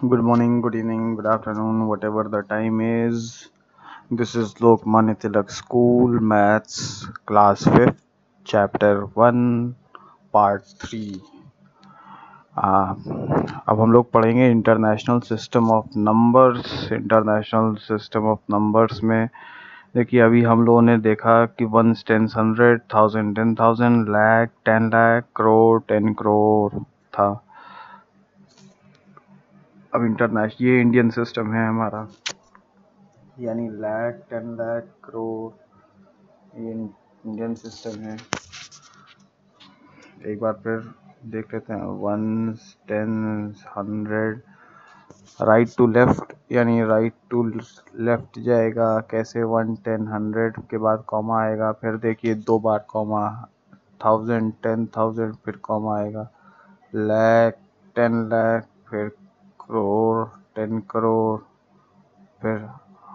Good morning, good evening, good afternoon, whatever the time is. This is Lokmanya Tilak School Maths Class 5th Chapter 1 Part 3. अब हम लोग पढ़ेंगे international system of numbers. International system of numbers में देखिए, अभी हम लोगों ने देखा कि वंस, टेंस, 100, 1000, 10,000, लाख, 10 लाख, करोड़, 10 करोड़ था। अब इंटरनेशनल, ये इंडियन सिस्टम है हमारा, यानी लाख, 10 लाख, करोड़, ये इंडियन सिस्टम है। एक बार फिर देख लेते हैं। Ones, tens, 100, right to left, यानी राइट टू लेफ्ट जाएगा। कैसे? 1, 10, 100 के बाद कॉमा आएगा, फिर देखिए 2 बार कॉमा, 1000, 10,000, फिर कॉमा आएगा, लाख, 10 लाख, फिर करोड़, 10 करोड़, फिर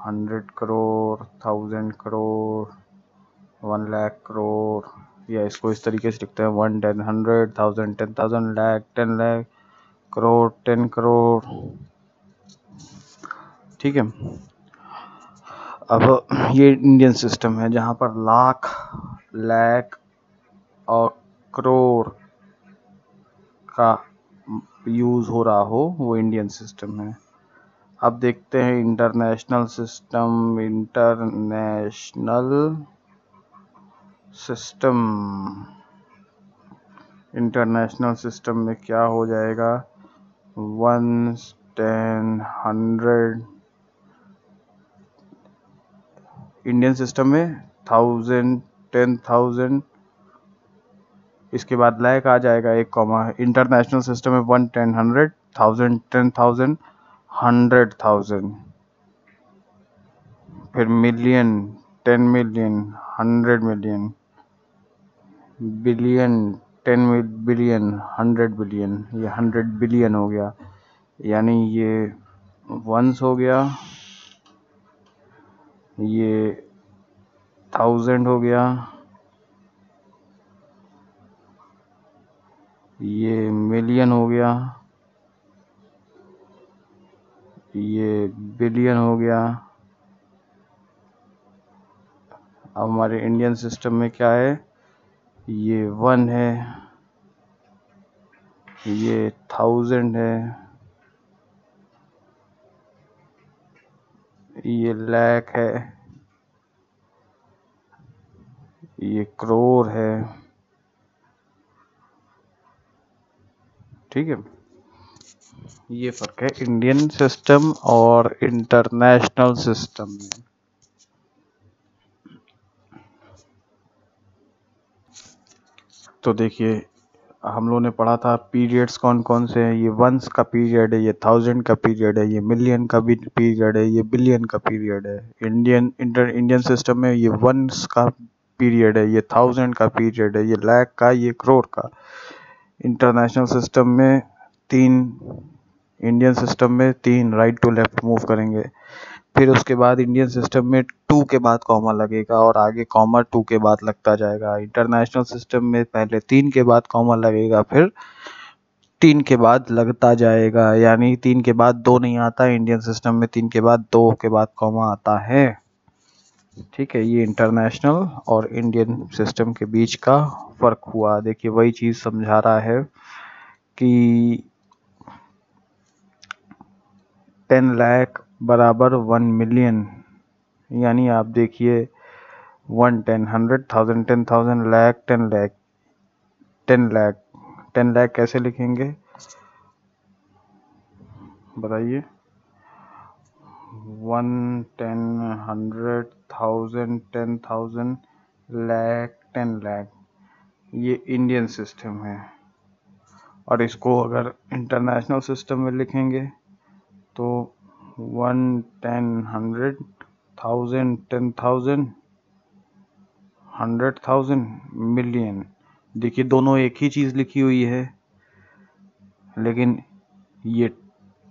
100 करोड़, 1000 करोड़, 1 लाख करोड़, या इसको इस तरीके से लिखते हैं 1, 10, 100, 1000, 10,000, लाख, 10 लाख, करोड़, 10 करोड़। ठीक है। अब ये इंडियन सिस्टम है जहाँ पर लाख, लाख और करोड़ का यूज हो रहा हो, वो इंडियन सिस्टम है। अब देखते हैं इंटरनेशनल सिस्टम। इंटरनेशनल सिस्टम में क्या हो जाएगा? 1, 10, 100। इंडियन सिस्टम में 1000, 10,000, इसके बाद लाख आ जाएगा, एक कॉमा। इंटरनेशनल सिस्टम में 1, 10, 100, 1000, 10,000, 100,000, फिर million, 10 million, 100 million, billion, 10 billion, 100 billion, ये 100 बिलियन हो गया, यानी ये वंस हो गया, ये 1000 हो गया, ये मिलियन हो गया, ये बिलियन हो गया। अब हमारे इंडियन सिस्टम में क्या है? ये 1 है, ये 1000 है, ये लाख है, ये करोड़ है। ठीक है, ये फर्क है इंडियन सिस्टम और इंटरनेशनल सिस्टम में। तो देखिए, हम लोगों ने पढ़ा था पीरियड्स कौन कौन से हैं। ये वंस का पीरियड है, ये 1000 का पीरियड है, ये मिलियन का भी पीरियड है, ये बिलियन का पीरियड है। इंडियन सिस्टम में ये वंस का पीरियड है, ये 1000 का पीरियड है, ये लाख का, ये करोड़ का। इंटरनेशनल सिस्टम में 3, इंडियन सिस्टम में 3 राइट टू लेफ्ट मूव करेंगे। फिर उसके बाद इंडियन सिस्टम में 2 के बाद कॉमा लगेगा और आगे कॉमा 2 के बाद लगता जाएगा। इंटरनेशनल सिस्टम में पहले 3 के बाद कॉमा लगेगा, फिर 3 के बाद लगता जाएगा, यानी 3 के बाद 2 नहीं आता। इंडियन सिस्टम में 3 के बाद 2 के बाद कॉमा आता है। ठीक है, ये इंटरनेशनल और इंडियन सिस्टम के बीच का फर्क हुआ। देखिए, वही चीज समझा रहा है कि 10 लाख बराबर 1 मिलियन, यानी आप देखिए 1, 10, 100, 1000, 10,000, लाख, 10 लाख, 10 लाख, 10 लाख कैसे लिखेंगे बताइए? 1, 10, 100, 1000, 10,000, लाख, 10 लाख, ये इंडियन सिस्टम है। और इसको अगर इंटरनेशनल सिस्टम में लिखेंगे तो 1, 10, 100, 1000, 10,000, 100,000, मिलियन। देखिए, दोनों एक ही चीज लिखी हुई है, लेकिन ये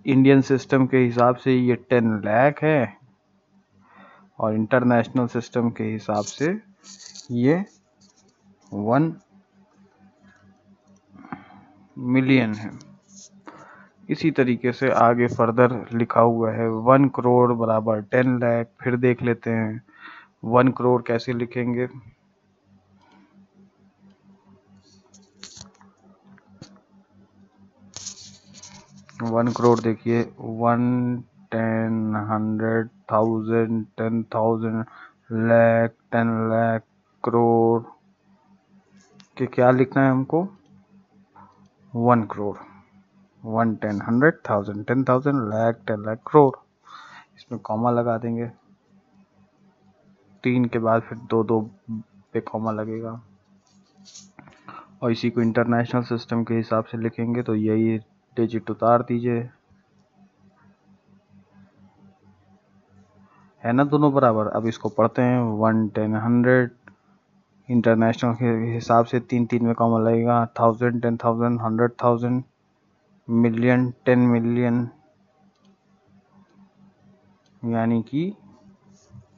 इंडियन सिस्टम के हिसाब से ये 10 लाख है और इंटरनेशनल सिस्टम के हिसाब से ये 1 मिलियन है। इसी तरीके से आगे फर्दर लिखा हुआ है 1 करोड़ बराबर 10 लाख। फिर देख लेते हैं 1 करोड़ कैसे लिखेंगे। 1 करोड़ देखिए 1, 10, 100, 1000, 10,000, लाख, 10 लाख, करोड़ के क्या लिखना है हमको 1 करोड़। 1, 10, 100, 1000, 10,000, लाख, 10 लाख, करोड़। इसमें कॉमा लगा देंगे, 3 के बाद फिर 2 पे कॉमा लगेगा। और इसी को इंटरनेशनल सिस्टम के हिसाब से लिखेंगे तो यही डिजिट उतार दीजिए, है ना दोनों बराबर। अब इसको पढ़ते हैं 1, 10, 100 इंटरनेशनल के हिसाब से 3 में कॉमा लगेगा। 1000, 10,000, 100,000, मिलियन, 10 मिलियन, यानी कि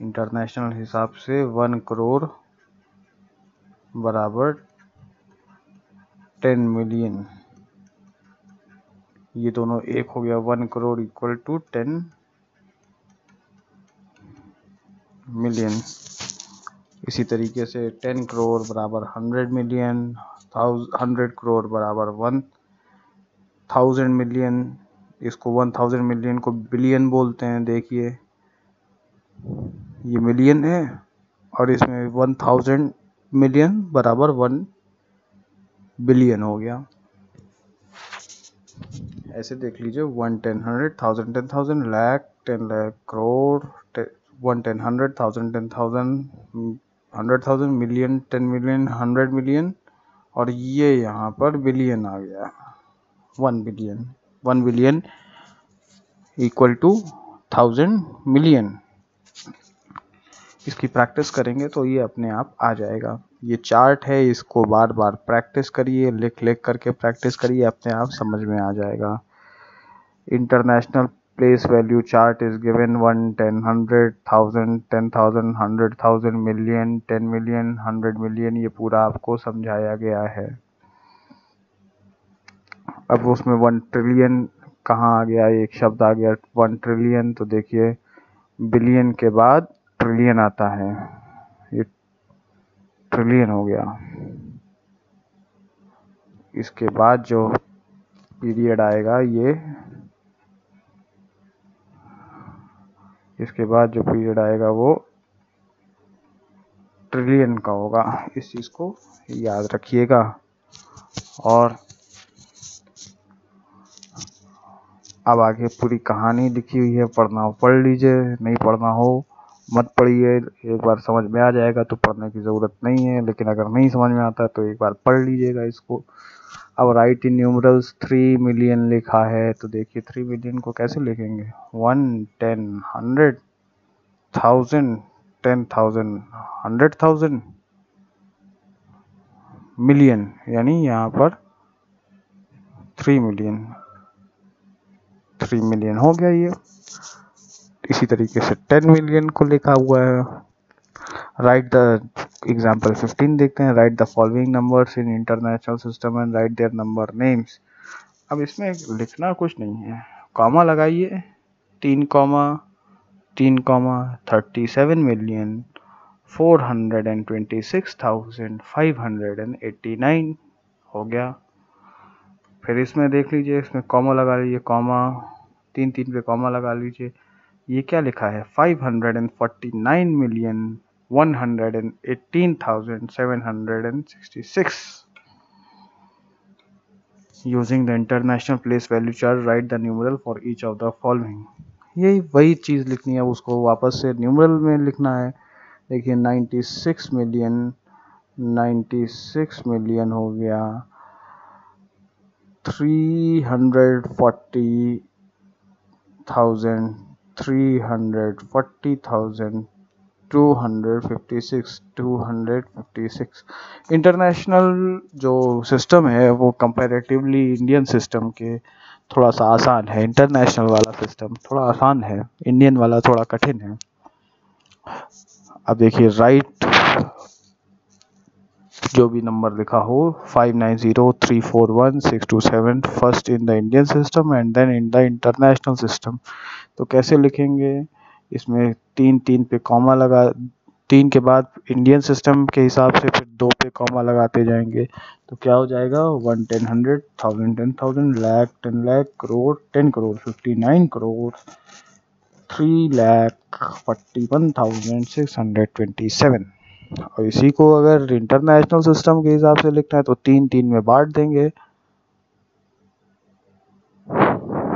इंटरनेशनल हिसाब से 1 करोड़ बराबर 10 मिलियन। ये दोनों एक हो गया। 1 करोड़ इक्वल टू 10 मिलियन। इसी तरीके से 10 करोड़ बराबर 100 मिलियन, 100 करोड़ बराबर 1000 मिलियन। इसको 1000 मिलियन को बिलियन बोलते हैं। देखिए ये मिलियन है और इसमें 1000 मिलियन बराबर 1 बिलियन हो गया। ऐसे देख लीजिए 1, 10, 100, 1000, 10,000, lakh, 10 lakh, crore, 1, 10, 100, 1000, 10,000, 100,000, million, 10 million, 100 million, और ये यहाँ पर बिलियन आ गया 1 billion. 1 billion equal to 1000 million. इसकी प्रैक्टिस करेंगे तो ये अपने आप आ जाएगा। ये चार्ट है, इसको बार बार प्रैक्टिस करिए, लिख लिख करके प्रैक्टिस करिए, अपने आप समझ में आ जाएगा। International place value chart is given 1, 10, 100, 1000, 10,000, 100,000, million, 10 million, 100 million. ये पूरा आपको समझाया गया है। अब उसमें 1 ट्रिलियन कहाँ आ गया, एक शब्द आ गया 1 ट्रिलियन। तो देखिए बिलियन के बाद ट्रिलियन आता है, ये ट्रिलियन हो गया। इसके बाद जो पीरियड आएगा इसके बाद जो पीरियड आएगा वो ट्रिलियन का होगा। इस चीज को याद रखिएगा। और अब आगे पूरी कहानी लिखी हुई है, पढ़ना हो पढ़ लीजिए, नहीं पढ़ना हो मत पढ़िए। एक बार समझ में आ जाएगा तो पढ़ने की ज़रूरत नहीं है, लेकिन अगर नहीं समझ में आता तो एक बार पढ़ लीजिएगा इसको। अब राइट इन न्यूमरल्स 3 मिलियन लिखा है, तो देखिए 3 मिलियन को कैसे लिखेंगे 1, 10, 100, 1000, 10,000, 100,000, मिलियन, यानी यहाँ पर 3 मिलियन। 3 मिलियन हो गया ये। इसी तरीके से 10 मिलियन को लिखा हुआ है। राइट द एग्जाम्पल 15 देखते हैं। Write the following numbers in international system and write their number names. अब इसमें लिखना कुछ नहीं है, कॉमा लगाइए, 3 कॉमा 3 कॉमा 37 मिलियन 426,589 हो गया। फिर इसमें देख लीजिए, इसमें कॉमा लगा लीजिए, कॉमा 3 पे कॉमा लगा लीजिए। ये क्या लिखा है 549 million 118,766। Using the international place value chart right the numeral for each of the following. यही वही चीज़ लिखनी है, उसको वापस से न्यूमरल में लिखना है। देखिए 96 मिलियन हो गया 340,000, 256। इंटरनेशनल जो सिस्टम है वो कंपैरेटिवली इंडियन सिस्टम के थोड़ा सा आसान है। इंटरनेशनल वाला सिस्टम थोड़ा आसान है, इंडियन वाला थोड़ा कठिन है। अब देखिए राइट जो भी नंबर लिखा हो 59034162 first in the Indian system and then in the international system. तो कैसे लिखेंगे, इसमें 3 पे कॉमा लगा, 3 के बाद इंडियन सिस्टम के हिसाब से फिर 2 पे कॉमा लगाते जाएंगे। तो क्या हो जाएगा 1 10 100 1000 10,000 लाख 10 लाख करोड़ 10 करोड़ 59 करोड़ 3,41,627। और इसी को अगर इंटरनेशनल सिस्टम के हिसाब से लिखना है तो 3 में बांट देंगे।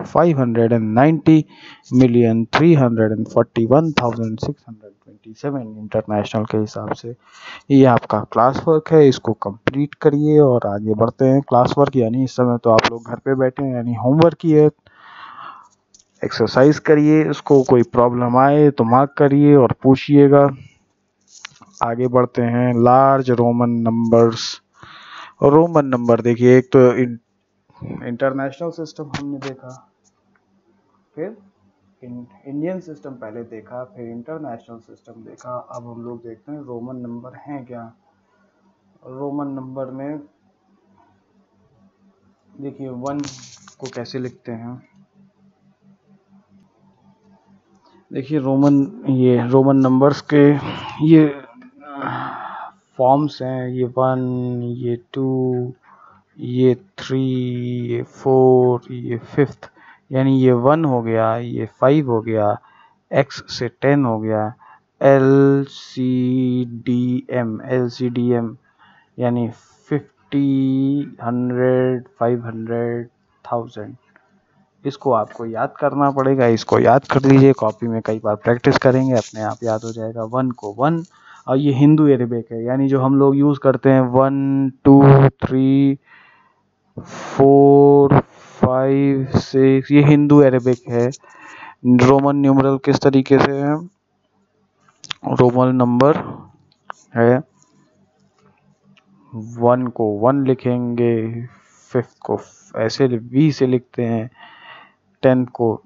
590,341,627 इंटरनेशनल के हिसाब से। ये आपका क्लास वर्क है, इसको कंप्लीट करिए और आगे बढ़ते हैं। क्लास वर्क यानी इस समय तो आप लोग घर पे बैठे हैं, यानी होमवर्क ही है, एक्सरसाइज करिए, उसको कोई प्रॉब्लम आए तो मार्क करिए और पूछिएगा। आगे बढ़ते हैं। Large Roman numbers. Roman number देखिए, एक तो इंटरनेशनल सिस्टम हमने देखा, फिर इंडियन सिस्टम पहले देखा, फिर इंटरनेशनल सिस्टम देखा। अब हम लोग देखते हैं रोमन नंबर हैं क्या। रोमन नंबर में देखिए 1 को कैसे लिखते हैं। देखिए रोमन नंबर्स के ये फॉर्म्स हैं। ये 1, ये 2, ये 3, ये 4, ये 5th, यानी ये 1 हो गया, ये 5 हो गया, X से 10 हो गया, LCDM यानी 50, 100, 500, 1000। इसको आपको याद करना पड़ेगा, इसको याद कर लीजिए, कॉपी में कई बार प्रैक्टिस करेंगे अपने आप याद हो जाएगा। 1 को 1, और ये हिंदू अरेबिक है, यानी जो हम लोग यूज़ करते हैं 1 2 3 4 5 6, ये हिंदू अरेबिक है। रोमन न्यूमरल किस तरीके से है, रोमन नंबर है 1 को 1 लिखेंगे, 5th को ऐसे V से लिखते हैं, 10 को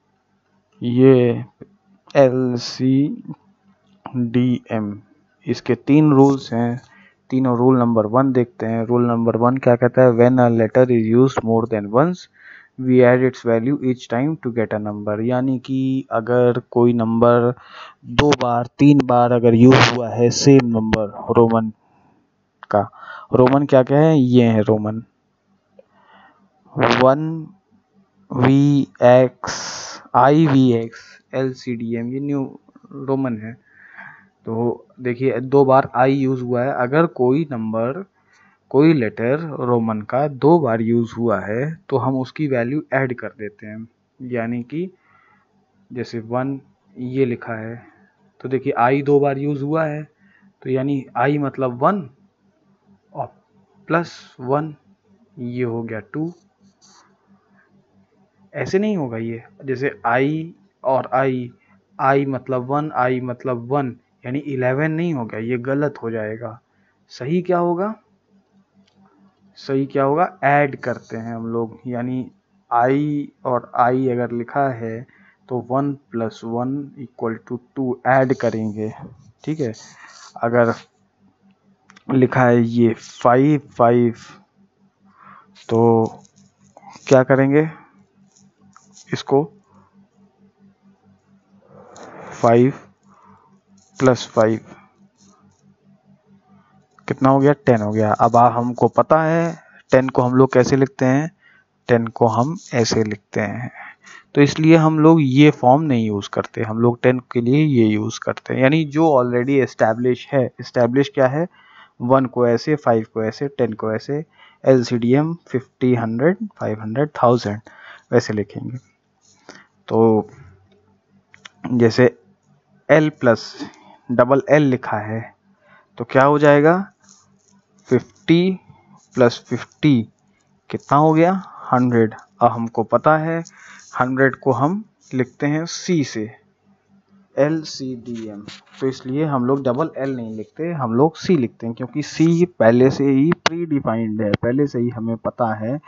ये LCDM। इसके 3 रूल्स हैं, तीनों। रूल नंबर 1 देखते हैं। रूल नंबर 1 क्या कहता है, when a letter is used more than once we add its value each time to get a number. यानी कि अगर कोई नंबर 2 बार 3 बार अगर यूज हुआ है सेम नंबर रोमन का, रोमन क्या क्या है, ये है रोमन 1 VX IVX LCDM, ये न्यू रोमन है। तो देखिए 2 बार आई यूज हुआ है, अगर कोई नंबर कोई लेटर रोमन का 2 बार यूज हुआ है तो हम उसकी वैल्यू ऐड कर देते हैं। यानी कि जैसे 1 ये लिखा है, तो देखिए आई 2 बार यूज हुआ है, तो यानी आई मतलब 1 और +1 ये हो गया 2। ऐसे नहीं होगा ये, जैसे आई और आई मतलब 1, आई मतलब 1, यानी 11 नहीं होगा, ये गलत हो जाएगा। सही क्या होगा, सही क्या होगा, ऐड करते हैं हम लोग, यानी आई और आई अगर लिखा है तो 1 + 1 = 2 ऐड करेंगे। ठीक है, अगर लिखा है ये 5 5 तो क्या करेंगे, इसको 5 + 5 कितना हो गया, 10 हो गया। अब हमको पता है 10 को हम लोग कैसे लिखते हैं, 10 को हम ऐसे लिखते हैं। तो इसलिए हम लोग ये फॉर्म नहीं यूज़ करते, हम लोग 10 के लिए ये यूज़ करते हैं, यानी जो ऑलरेडी एस्टैब्लिश है। एस्टैब्लिश क्या है, 1 को ऐसे, 5 को ऐसे, 10 को ऐसे, LCDM 50 100 500 1000 वैसे लिखेंगे। तो जैसे L प्लस डबल L लिखा है तो क्या हो जाएगा, 50 + 50 कितना हो गया, 100। अब हमको पता है 100 को हम लिखते हैं C से, LCDM। तो इसलिए हम लोग डबल L नहीं लिखते, हम लोग C लिखते हैं, क्योंकि C पहले से ही प्री डिफाइंड है, पहले से ही हमें पता है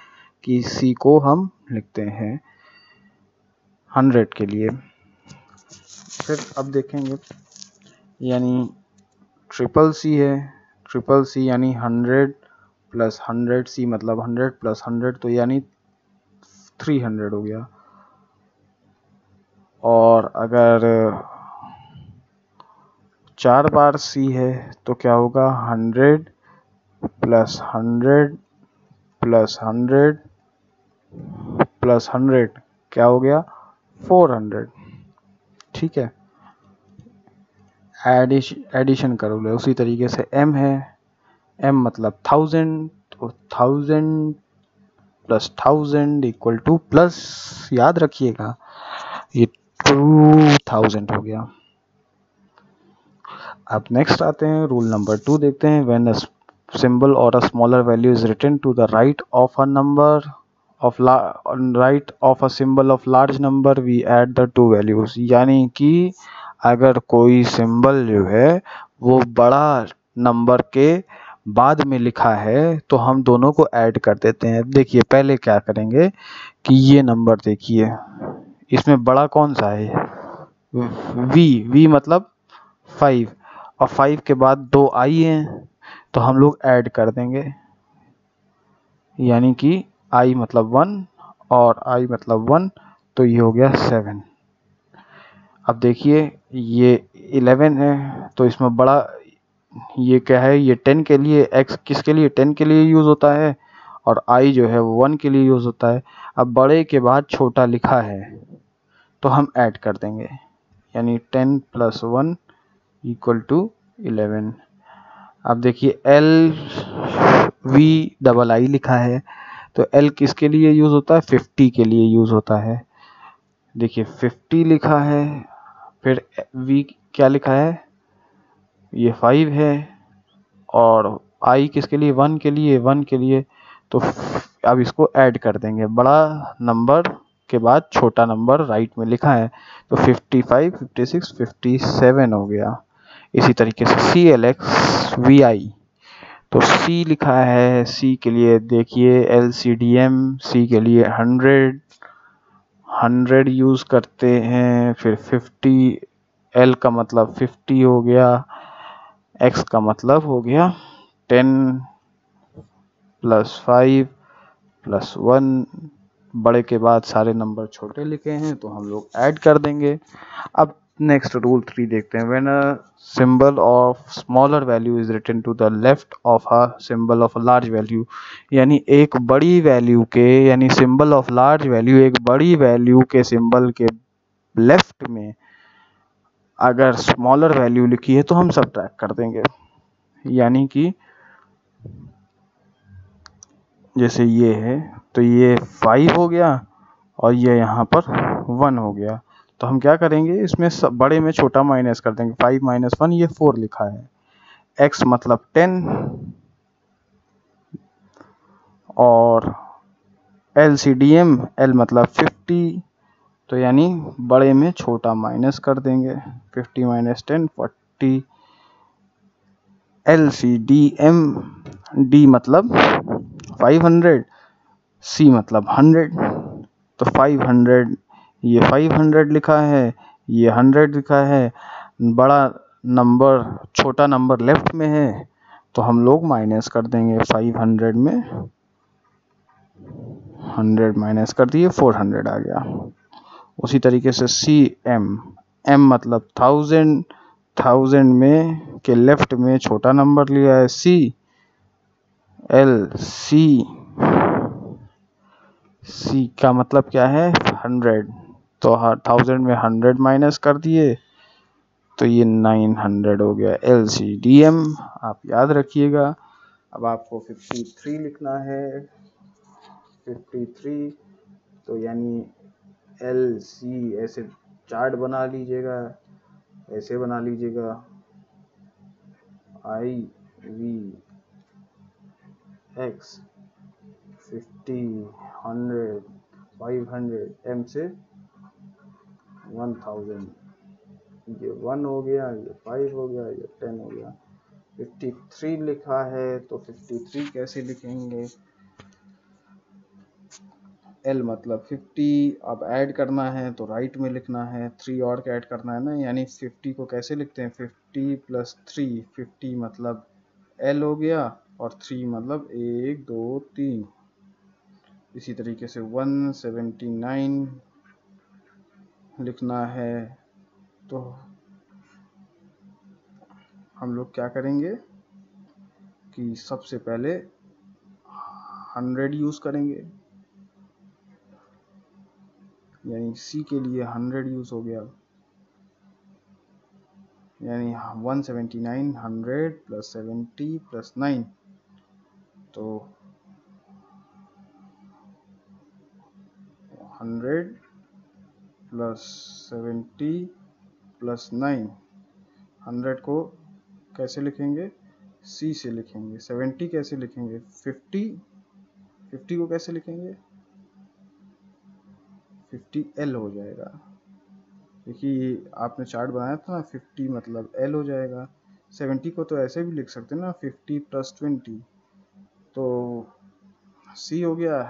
कि C को हम लिखते हैं 100 के लिए। फिर अब देखेंगे, यानी CCC है, ट्रिपल सी यानी 100 प्लस 100, सी मतलब 100 प्लस 100 तो यानी 300 हो गया। और अगर 4 बार सी है तो क्या होगा, 100 प्लस 100 प्लस 100 प्लस 100 क्या हो गया, 400। ठीक है, एडिशन करो ले। उसी तरीके से m है, m मतलब 1000, तो 1000 प्लस 1000 इक्वल टू, प्लस याद रखिएगा ये 2000 हो गया। अब नेक्स्ट आते हैं, रूल नंबर 2 देखते हैं। When a symbol or a smaller value is written to the right of a number of right of a symbol of large number, we add the two values। यानी कि अगर कोई symbol जो है वो बड़ा नंबर के बाद में लिखा है तो हम दोनों को ऐड कर देते हैं। देखिए पहले क्या करेंगे कि ये नंबर देखिए, इसमें बड़ा कौन सा है, v मतलब 5, और 5 के बाद 2 आई हैं तो हम लोग ऐड कर देंगे, यानी कि i मतलब 1 और i मतलब 1, तो ये हो गया 7। अब देखिए ये 11 है तो इसमें बड़ा ये क्या है, ये 10 के लिए, x किसके लिए, 10 के लिए यूज़ होता है, और i जो है वो 1 के लिए यूज़ होता है। अब बड़े के बाद छोटा लिखा है तो हम ऐड कर देंगे, यानी 10 प्लस 1 इक्वल टू 11। अब देखिए एल वी डबल आई लिखा है तो एल किसके लिए यूज़ होता है, 50 के लिए यूज़ होता है। देखिए 50 लिखा है, फिर वी क्या लिखा है, ये 5 है, और आई किसके लिए, 1 के लिए, 1 के लिए। तो अब इसको ऐड कर देंगे, बड़ा नंबर के बाद छोटा नंबर राइट में लिखा है तो 55, 56, 57 हो गया। इसी तरीके से सी एल एक्स वी आई, तो C लिखा है, C के लिए देखिए LCDM, C के लिए 100 यूज़ करते हैं, फिर 50, L का मतलब 50 हो गया, X का मतलब हो गया 10 प्लस 5 प्लस 1, बड़े के बाद सारे नंबर छोटे लिखे हैं तो हम लोग ऐड कर देंगे। अब नेक्स्ट रूल 3 देखते हैं। When a symbol of smaller value is written to the left of a symbol of a large value, यानी एक बड़ी वैल्यू के, यानी सिंबल ऑफ लार्ज वैल्यू एक बड़ी वैल्यू के सिंबल के लेफ्ट में अगर स्मॉलर वैल्यू लिखी है तो हम सबट्रैक्ट कर देंगे। यानी कि जैसे ये है तो ये 5 हो गया और ये यहाँ पर 1 हो गया, तो हम क्या करेंगे, इसमें बड़े में छोटा माइनस कर देंगे। 5 माइनस 1 ये 4 लिखा है, x मतलब 10 और LCDM L मतलब 50, तो यानी बड़े में छोटा माइनस कर देंगे। 50 माइनस 10 40, LCDM D मतलब 500, C मतलब 100, तो 500, ये 500 लिखा है, ये 100 लिखा है, बड़ा नंबर छोटा नंबर लेफ्ट में है तो हम लोग माइनस कर देंगे। 500 में 100 माइनस कर दिए, 400 आ गया। उसी तरीके से CM, M मतलब 1000 में के लेफ्ट में छोटा नंबर लिया है C, L C का मतलब क्या है, 100, तो 1000 में 100 माइनस कर दिए तो ये 900 हो गया। LCDM आप याद रखिएगा। अब आपको 53 लिखना है, 53 तो यानी LC ऐसे चार्ट बना लीजिएगा, ऐसे बना लीजिएगा, IVX 50 100 500 M से 1000, ये 1 हो गया, ये 5 हो गया, ये 10 हो गया। 53 लिखा है तो 53 कैसे लिखेंगे, L मतलब 50, अब ऐड करना है तो राइट में लिखना है, 3 और ऐड करना है ना, यानी 50 को कैसे लिखते हैं, 50 प्लस 3, 50 मतलब एल हो गया, और 3 मतलब 1 2 3। इसी तरीके से 179 लिखना है, तो हम लोग क्या करेंगे कि सबसे पहले 100 यूज़ करेंगे, यानी सी के लिए 100 यूज़ हो गया, यानी 179 100 प्लस 70 प्लस 9, तो 100 प्लस 70 प्लस 9। 100 को कैसे लिखेंगे, सी से लिखेंगे। 70 कैसे लिखेंगे, 50 को कैसे लिखेंगे, 50L हो जाएगा। देखिए आपने चार्ट बनाया था ना, 50 मतलब L हो जाएगा। 70 को तो ऐसे भी लिख सकते हैं ना, 50 प्लस 20, तो C हो गया,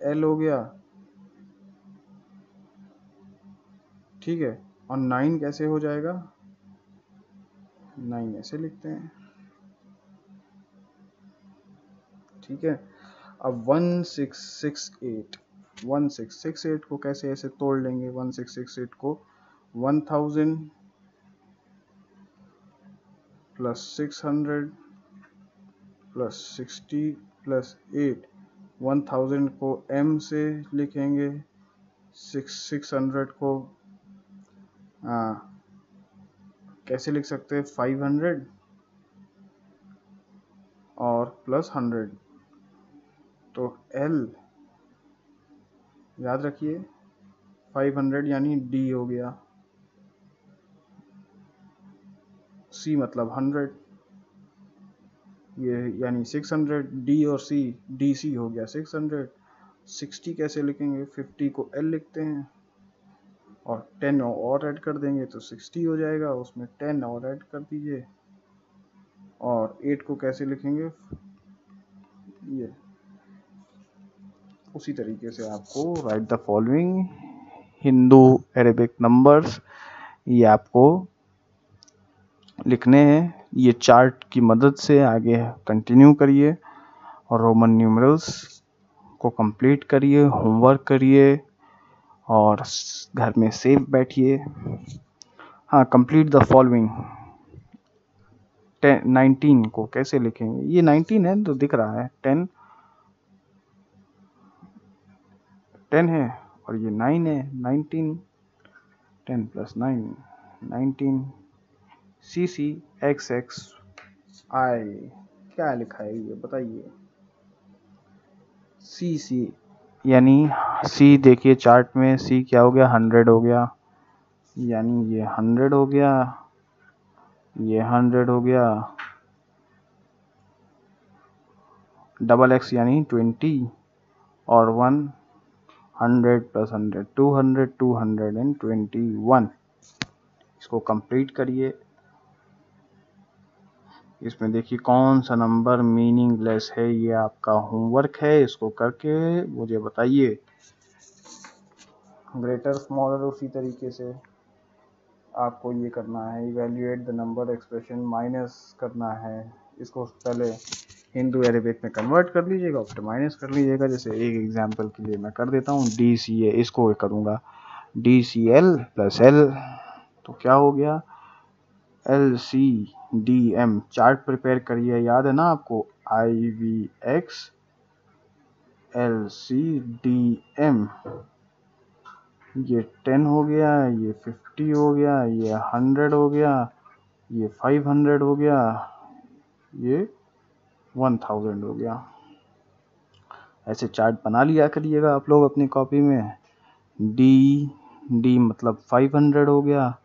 L हो गया, ठीक है। और 9 कैसे हो जाएगा, 9 ऐसे लिखते हैं, ठीक है। अब 1668 को कैसे ऐसे तोड़ लेंगे, 1668 को 1000 प्लस 600 प्लस 60 प्लस 8। 1000 को m से लिखेंगे, 600 को कैसे लिख सकते हैं, 500 और प्लस 100, तो L याद रखिए 500 यानी D हो गया, C मतलब 100, ये यानी 600, D और C, DC हो गया 600। 60 कैसे लिखेंगे, 50 को L लिखते हैं और 10 और ऐड कर देंगे तो 60 हो जाएगा, उसमें 10 और ऐड कर दीजिए। और 8 को कैसे लिखेंगे, ये उसी तरीके से आपको right the following Hindu Arabic numbers, ये आपको लिखने हैं। ये चार्ट की मदद से आगे कंटिन्यू करिए और रोमन न्यूमरल्स को कंप्लीट करिए, होमवर्क करिए और घर में सेफ बैठिए। हाँ, कंप्लीट द फॉलोइंग। 19 को कैसे लिखेंगे, ये 19 है तो दिख रहा है, 10 है और ये 9 है, 19, 10 प्लस 9 19, CCXXI क्या लिखा है ये बताइए। CC यानी C, देखिए चार्ट में C क्या हो गया, 100 हो गया, यानी ये 100 हो गया, ये 100 हो गया, XX यानी 20 और 100 प्लस 100 200 221। इसको कंप्लीट करिए। इसमें देखिए कौन सा नंबर मीनिंगलेस है, ये आपका होमवर्क है, इसको करके मुझे बताइए। ग्रेटर स्मॉलर उसी तरीके से आपको ये करना है, evaluate the number expression, minus करना है। इसको पहले हिंदू अरेबिक में कन्वर्ट कर लीजिएगा, फिर माइनस कर लीजिएगा। जैसे एक एग्जांपल के लिए मैं कर देता हूँ, DCA, इसको करूँगा DCL प्लस L, तो क्या हो गया, LCDM। चार्ट प्रिपेयर करिए, याद है ना आपको, IVX LCDM। ये 10 हो गया, ये 50 हो गया, ये 100 हो गया, ये 500 हो गया, ये 1000 हो गया। ऐसे चार्ट बना लिया करिएगा आप लोग अपनी कॉपी में। D मतलब 500 हो गया,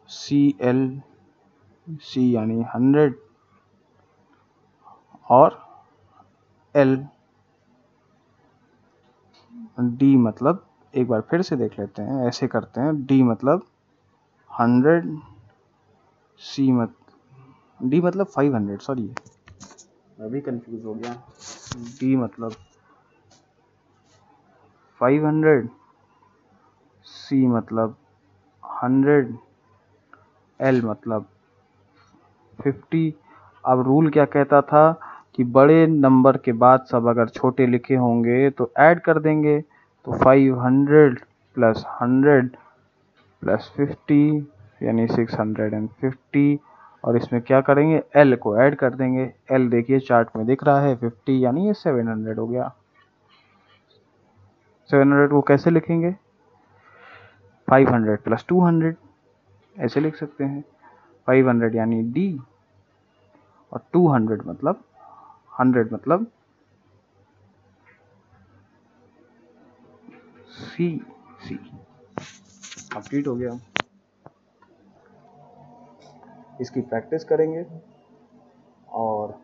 CL, C यानी 100 और L, D मतलब, एक बार फिर से देख लेते हैं, ऐसे करते हैं, D मतलब 100, D मतलब 500, सॉरी मैं भी कंफ्यूज हो गया। D मतलब 500, C मतलब 100, L मतलब 50 अब रूल क्या कहता था कि बड़े नंबर के बाद सब अगर छोटे लिखे होंगे तो ऐड कर देंगे। तो 500 प्लस 100 प्लस 50 यानी 650, और इसमें क्या करेंगे, एल को ऐड कर देंगे। एल देखिए चार्ट में दिख रहा है 50, यानी ये 700 हो गया। 700 को कैसे लिखेंगे, 500 प्लस 200 ऐसे लिख सकते हैं। 500 यानी डी, और 200 मतलब 100 मतलब सी। सी कंप्लीट हो गया। इसकी प्रैक्टिस करेंगे, और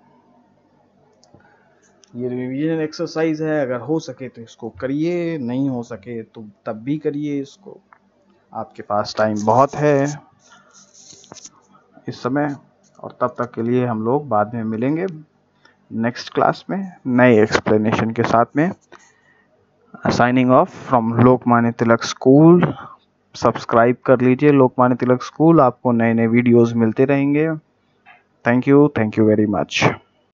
ये रिवीजन एक्सरसाइज है, अगर हो सके तो इसको करिए, नहीं हो सके तो तब भी करिए इसको। आपके पास टाइम बहुत है इस समय, और तब तक के लिए हम लोग बाद में मिलेंगे नेक्स्ट क्लास में नए एक्सप्लेनेशन के साथ में। Signing off from Lokmanya Tilak school. Subscribe कर लीजिए लोकमान्य तिलक स्कूल, आपको नए नए वीडियोस मिलते रहेंगे। Thank you very much.